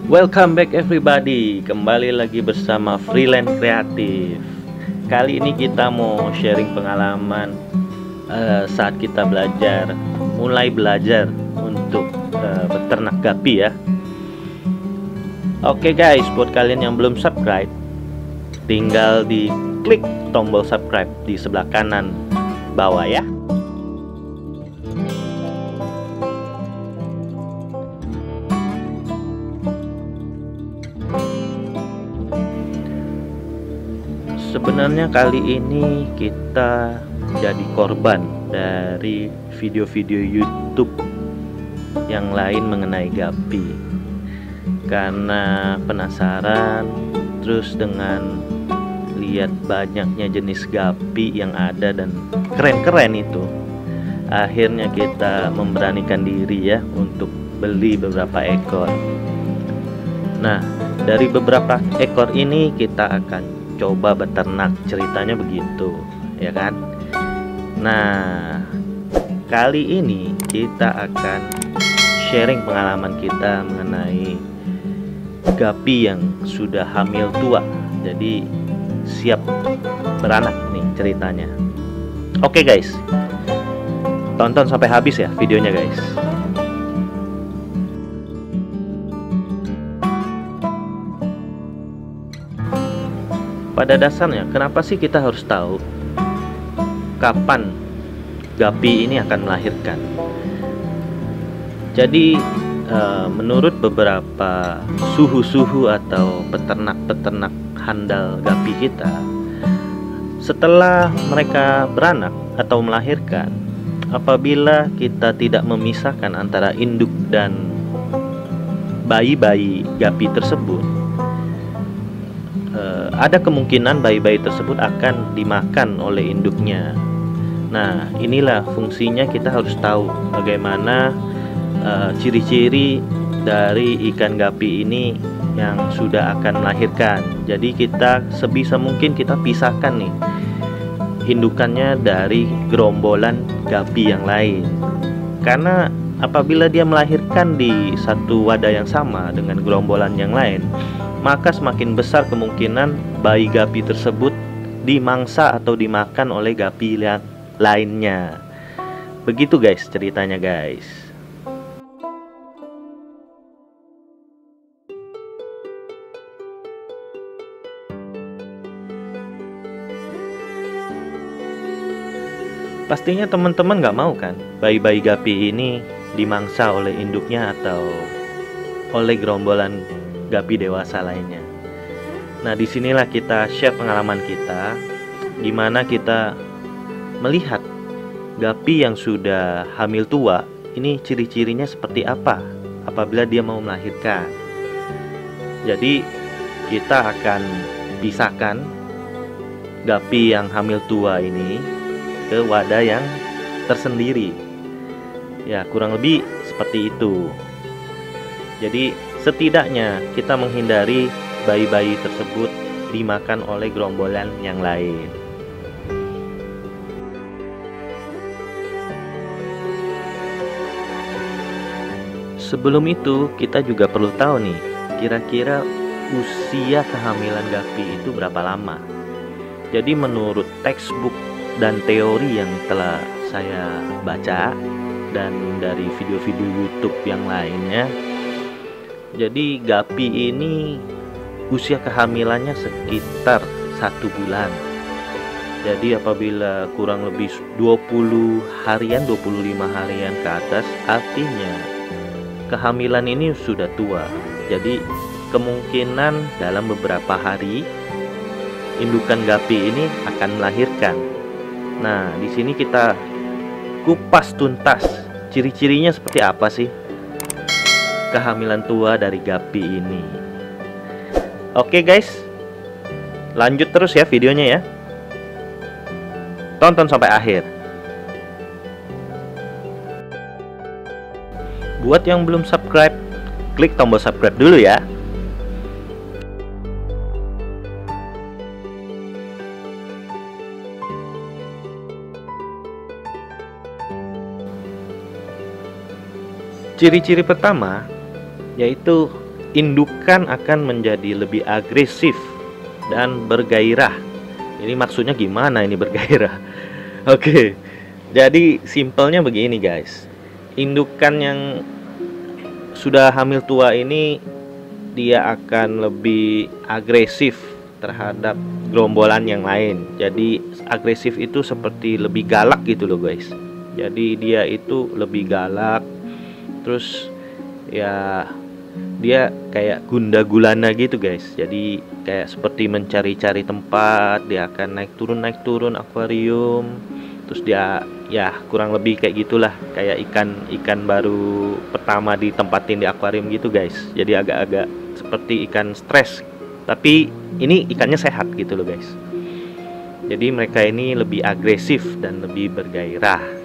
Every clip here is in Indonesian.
Welcome back everybody, kembali lagi bersama Freelance Kreatif. Kali ini kita mau sharing pengalaman saat kita mulai belajar untuk beternak gapi ya. Oke guys, buat kalian yang belum subscribe, tinggal di klik tombol subscribe di sebelah kanan bawah ya. Sebenarnya kali ini kita jadi korban dari video-video YouTube yang lain mengenai gapi. Karena penasaran, terus dengan lihat banyaknya jenis gapi yang ada dan keren-keren itu, akhirnya kita memberanikan diri ya untuk beli beberapa ekor. Nah, dari beberapa ekor ini kita akan coba beternak, ceritanya begitu ya kan. Nah, kali ini kita akan sharing pengalaman kita mengenai gapi yang sudah hamil tua, jadi siap beranak nih ceritanya. Oke guys, tonton sampai habis ya videonya guys. Pada dasarnya, kenapa sih kita harus tahu kapan gapi ini akan melahirkan? Jadi, menurut beberapa suhu-suhu atau peternak-peternak handal gapi kita, setelah mereka beranak atau melahirkan, apabila kita tidak memisahkan antara induk dan bayi-bayi gapi tersebut, ada kemungkinan bayi-bayi tersebut akan dimakan oleh induknya. Nah, inilah fungsinya kita harus tahu bagaimana ciri-ciri dari ikan gapi ini yang sudah akan melahirkan. Jadi kita sebisa mungkin kita pisahkan nih indukannya dari gerombolan gapi yang lain. Karena apabila dia melahirkan di satu wadah yang sama dengan gerombolan yang lain, maka semakin besar kemungkinan bayi gapi tersebut dimangsa atau dimakan oleh gapi yang lainnya. Begitu guys ceritanya guys. Pastinya teman-teman gak mau kan bayi-bayi gapi ini dimangsa oleh induknya atau oleh gerombolan gapi dewasa lainnya. Nah, disinilah kita share pengalaman kita, gimana kita melihat gapi yang sudah hamil tua ini ciri-cirinya seperti apa apabila dia mau melahirkan. Jadi kita akan pisahkan gapi yang hamil tua ini ke wadah yang tersendiri. Ya, kurang lebih seperti itu. Jadi setidaknya kita menghindari bayi-bayi tersebut dimakan oleh gerombolan yang lain. Sebelum itu kita juga perlu tahu nih, kira-kira usia kehamilan gapi itu berapa lama. Jadi menurut textbook dan teori yang telah saya baca dan dari video-video YouTube yang lainnya, jadi gapi ini usia kehamilannya sekitar 1 bulan. Jadi apabila kurang lebih 20 harian, 25 harian ke atas, artinya kehamilan ini sudah tua. Jadi kemungkinan dalam beberapa hari indukan gapi ini akan melahirkan. Nah, di sini kita kupas tuntas ciri-cirinya seperti apa sih. kehamilan tua dari Gapi ini. Oke guys, lanjut terus ya videonya ya. Tonton sampai akhir. Buat yang belum subscribe, klik tombol subscribe dulu ya. Ciri-ciri pertama yaitu indukan akan menjadi lebih agresif dan bergairah. Ini maksudnya gimana ini bergairah? Oke, jadi simpelnya begini guys. Indukan yang sudah hamil tua ini dia akan lebih agresif terhadap gerombolan yang lain. Jadi agresif itu seperti lebih galak gitu loh guys. Jadi dia itu lebih galak. Terus ya dia kayak gunda gulana gitu guys. Jadi kayak seperti mencari-cari tempat. Dia akan naik turun akuarium. Terus dia ya kurang lebih kayak gitulah, kayak ikan baru pertama ditempatin di akuarium gitu guys. Jadi agak-agak seperti ikan stres. Tapi ini ikannya sehat gitu loh guys. Jadi mereka ini lebih agresif dan lebih bergairah.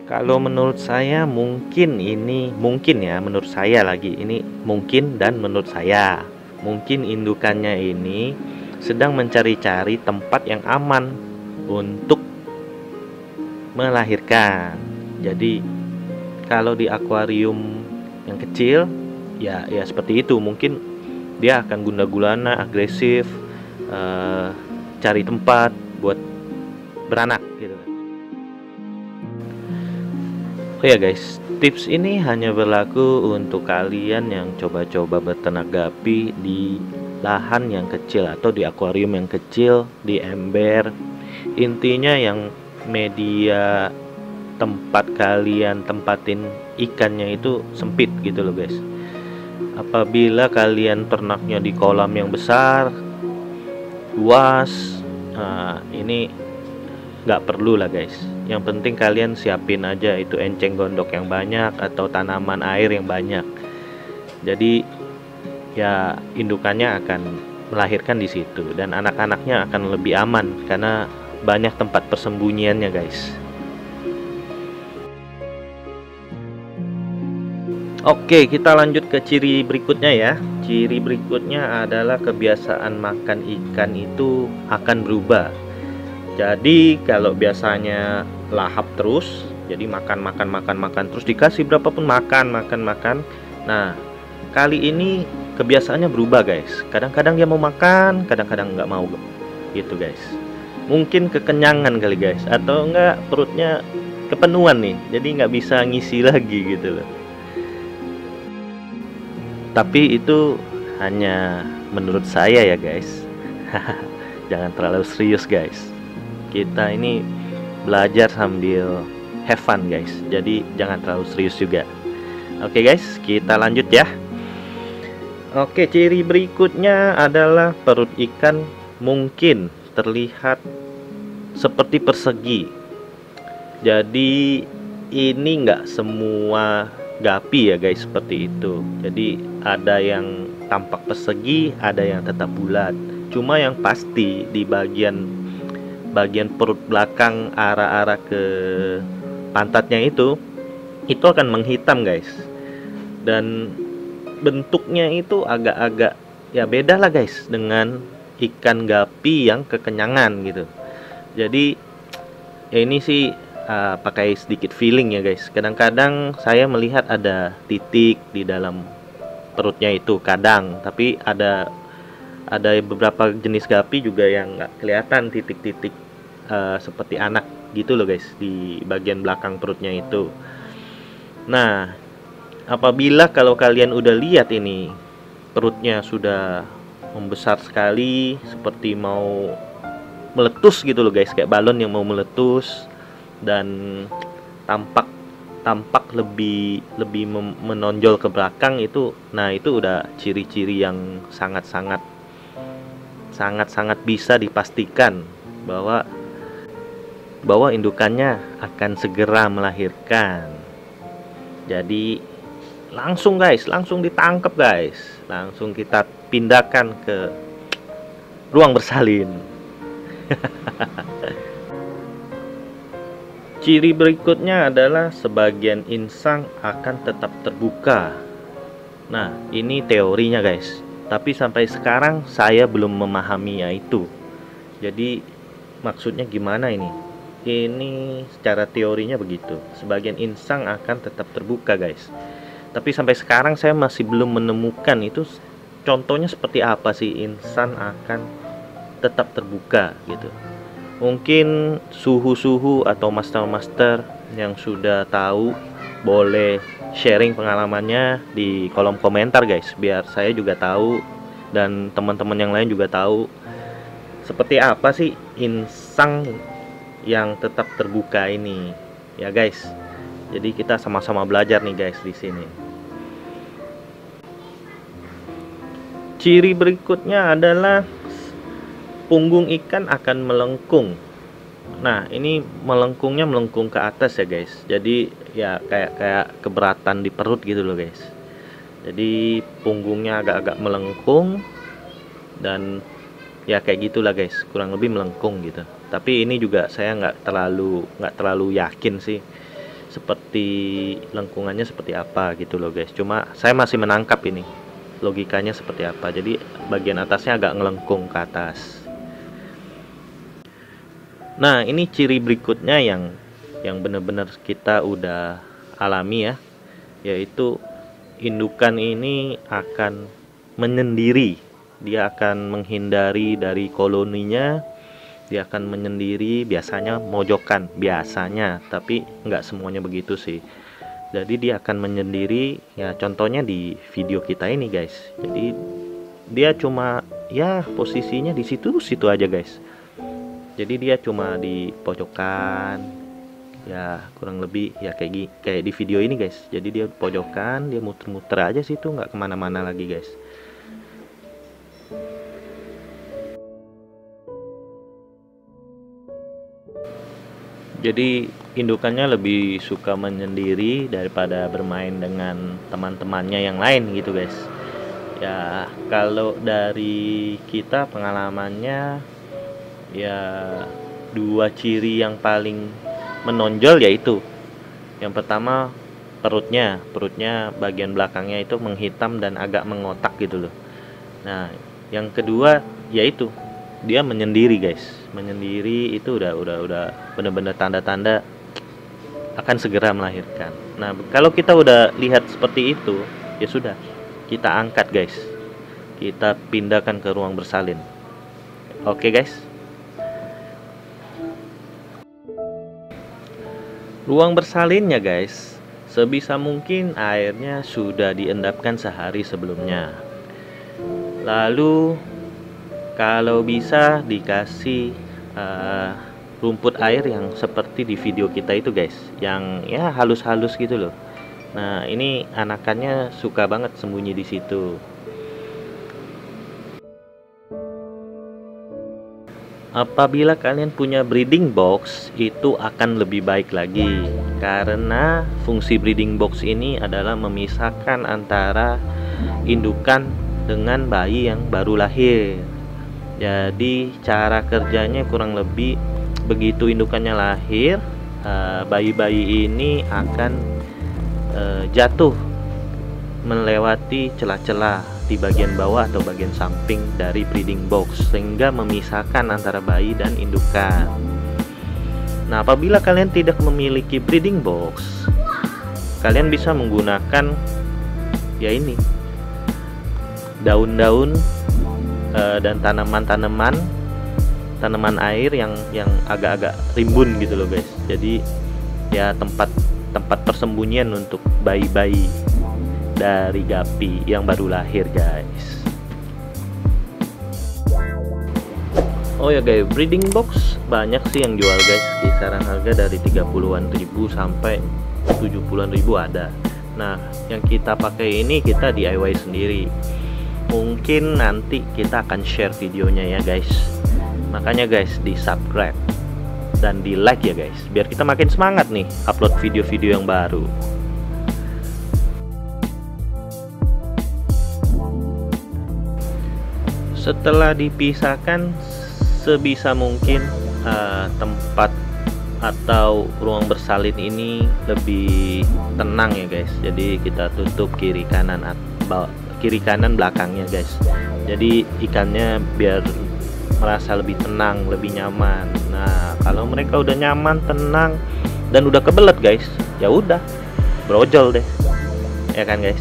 Kalau menurut saya mungkin menurut saya lagi ini mungkin dan menurut saya mungkin indukannya ini sedang mencari-cari tempat yang aman untuk melahirkan. Jadi kalau di akuarium yang kecil ya seperti itu, mungkin dia akan gunda-gulana, agresif, cari tempat buat beranak gitu. Oh ya guys, tips ini hanya berlaku untuk kalian yang coba-coba beternak gapi di lahan yang kecil atau di akuarium yang kecil, di ember. Intinya yang media tempat kalian tempatin ikannya itu sempit gitu loh guys. Apabila kalian ternaknya di kolam yang besar, luas, ini nggak perlu lah guys. Yang penting kalian siapin aja itu enceng gondok yang banyak atau tanaman air yang banyak. Jadi ya indukannya akan melahirkan di situ dan anak-anaknya akan lebih aman karena banyak tempat persembunyiannya guys. Oke, kita lanjut ke ciri berikutnya ya. Ciri berikutnya adalah kebiasaan makan ikan itu akan berubah. Jadi kalau biasanya lahap terus, jadi makan terus, dikasih berapapun makan. Nah, kali ini kebiasaannya berubah guys. Kadang-kadang dia mau makan, kadang-kadang nggak mau gitu guys. Mungkin kekenyangan kali guys, atau enggak perutnya kepenuhan nih, jadi nggak bisa ngisi lagi gitu loh. Tapi itu hanya menurut saya ya guys. Jangan terlalu serius guys. Kita ini belajar sambil have fun guys. Jadi jangan terlalu serius juga. Oke guys, kita lanjut ya. Oke, ciri berikutnya adalah perut ikan mungkin terlihat seperti persegi. Jadi ini nggak semua gapi ya guys seperti itu. Jadi ada yang tampak persegi, ada yang tetap bulat. Cuma yang pasti di bagian perut belakang arah-arah ke pantatnya itu akan menghitam guys. Dan bentuknya itu agak-agak ya beda lah guys dengan ikan gapi yang kekenyangan gitu. Jadi ya ini sih pakai sedikit feeling ya guys. Kadang-kadang saya melihat ada titik di dalam perutnya itu kadang, tapi ada beberapa jenis gapi juga yang nggak kelihatan titik-titik seperti anak gitu loh guys di bagian belakang perutnya itu. Nah, apabila kalau kalian udah lihat ini perutnya sudah membesar sekali seperti mau meletus gitu loh guys, kayak balon yang mau meletus dan tampak lebih menonjol ke belakang itu. Nah, itu udah ciri-ciri yang sangat bisa dipastikan bahwa bahwa indukannya akan segera melahirkan. Jadi langsung guys, langsung ditangkap guys, langsung kita pindahkan ke ruang bersalin. Ciri berikutnya adalah sebagian insang akan tetap terbuka. Nah, ini teorinya guys, tapi sampai sekarang saya belum memahaminya itu. Jadi maksudnya gimana ini? Ini secara teorinya begitu, sebagian insang akan tetap terbuka guys. Tapi sampai sekarang saya masih belum menemukan itu contohnya seperti apa sih insang akan tetap terbuka gitu. Mungkin suhu-suhu atau master-master yang sudah tahu boleh sharing pengalamannya di kolom komentar guys, biar saya juga tahu dan teman-teman yang lain juga tahu seperti apa sih insang yang tetap terbuka ini ya guys. Jadi kita sama-sama belajar nih guys di sini. Ciri berikutnya adalah punggung ikan akan melengkung. Nah, ini melengkungnya melengkung ke atas ya guys. Jadi ya kayak keberatan di perut gitu loh guys. Jadi punggungnya agak-agak melengkung dan ya kayak gitulah guys, kurang lebih melengkung gitu. Tapi ini juga saya nggak terlalu yakin sih seperti lengkungannya seperti apa gitu loh guys. Cuma saya masih menangkap ini logikanya seperti apa. Jadi bagian atasnya agak ngelengkung ke atas. Nah, ini ciri berikutnya yang benar-benar kita udah alami ya, yaitu indukan ini akan menyendiri. Dia akan menghindari dari koloninya. Dia akan menyendiri, biasanya mojokan, biasanya, tapi nggak semuanya begitu sih. Jadi dia akan menyendiri, ya contohnya di video kita ini guys. Jadi dia cuma ya posisinya di situ aja guys. Jadi dia cuma di pojokan, ya kurang lebih ya kayak di video ini guys. Jadi dia pojokan, dia muter-muter aja situ, nggak kemana-mana lagi guys. Jadi indukannya lebih suka menyendiri daripada bermain dengan teman-temannya yang lain gitu guys. Ya kalau dari kita pengalamannya ya dua ciri yang paling menonjol yaitu yang pertama perutnya bagian belakangnya itu menghitam dan agak mengotak gitu loh. Nah yang kedua yaitu dia menyendiri guys. Menyendiri itu udah bener-bener tanda-tanda akan segera melahirkan. Nah kalau kita udah lihat seperti itu ya sudah, kita angkat guys, kita pindahkan ke ruang bersalin. Oke guys. Ruang bersalinnya guys, sebisa mungkin airnya sudah diendapkan sehari sebelumnya. Lalu kalau bisa dikasih rumput air yang seperti di video kita itu guys, yang ya halus-halus gitu loh. Nah ini anakannya suka banget sembunyi di situ. Apabila kalian punya breeding box, itu akan lebih baik lagi, karena fungsi breeding box ini adalah memisahkan antara indukan dengan bayi yang baru lahir. Jadi cara kerjanya kurang lebih begitu indukannya lahir, bayi-bayi ini akan jatuh melewati celah-celah di bagian bawah atau bagian samping dari breeding box, sehingga memisahkan antara bayi dan indukan. Nah apabila kalian tidak memiliki breeding box, kalian bisa menggunakan ya ini daun-daun dan tanaman air yang agak-agak rimbun gitu loh guys. Jadi ya tempat persembunyian untuk bayi-bayi dari gapi yang baru lahir guys. Oh ya guys, breeding box banyak sih yang jual guys, kisaran harga dari 30-an ribu sampai 70-an ribu ada. Nah yang kita pakai ini kita DIY sendiri. Mungkin nanti kita akan share videonya ya guys. Makanya guys di subscribe dan di like ya guys, biar kita makin semangat nih upload video-video yang baru. Setelah dipisahkan, sebisa mungkin tempat atau ruang bersalin ini lebih tenang ya guys. Jadi kita tutup kiri kanan belakangnya guys. Jadi ikannya biar merasa lebih tenang, lebih nyaman. Nah, kalau mereka udah nyaman, tenang, dan udah kebelet guys, ya udah brojol deh, ya kan guys.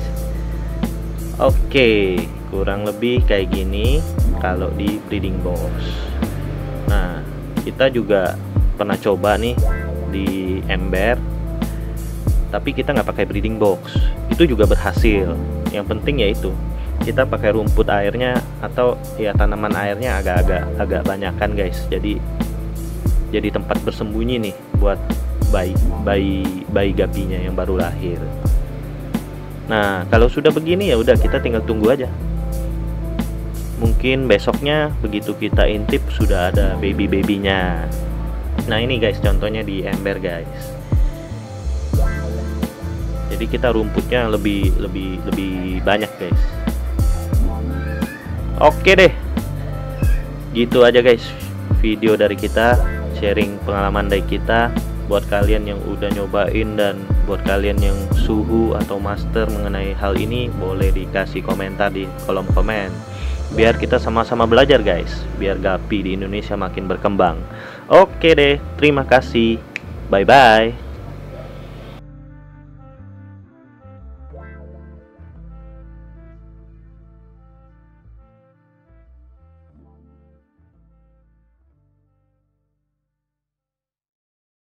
Oke, kurang lebih kayak gini kalau di breeding box. Nah, kita juga pernah coba nih di ember, tapi kita nggak pakai breeding box, itu juga berhasil. Yang penting yaitu kita pakai rumput airnya atau ya tanaman airnya agak banyakan guys. Jadi tempat bersembunyi nih buat bayi gapinya yang baru lahir. Nah, kalau sudah begini ya udah kita tinggal tunggu aja. Mungkin besoknya begitu kita intip sudah ada baby-babynya. Nah, ini guys contohnya di ember guys. Jadi kita rumputnya lebih banyak guys. Oke deh, gitu aja guys video dari kita, sharing pengalaman dari kita. Buat kalian yang udah nyobain dan buat kalian yang suhu atau master mengenai hal ini, boleh dikasih komentar di kolom komen, biar kita sama-sama belajar guys, biar gapi di Indonesia makin berkembang. Oke deh, terima kasih, bye bye.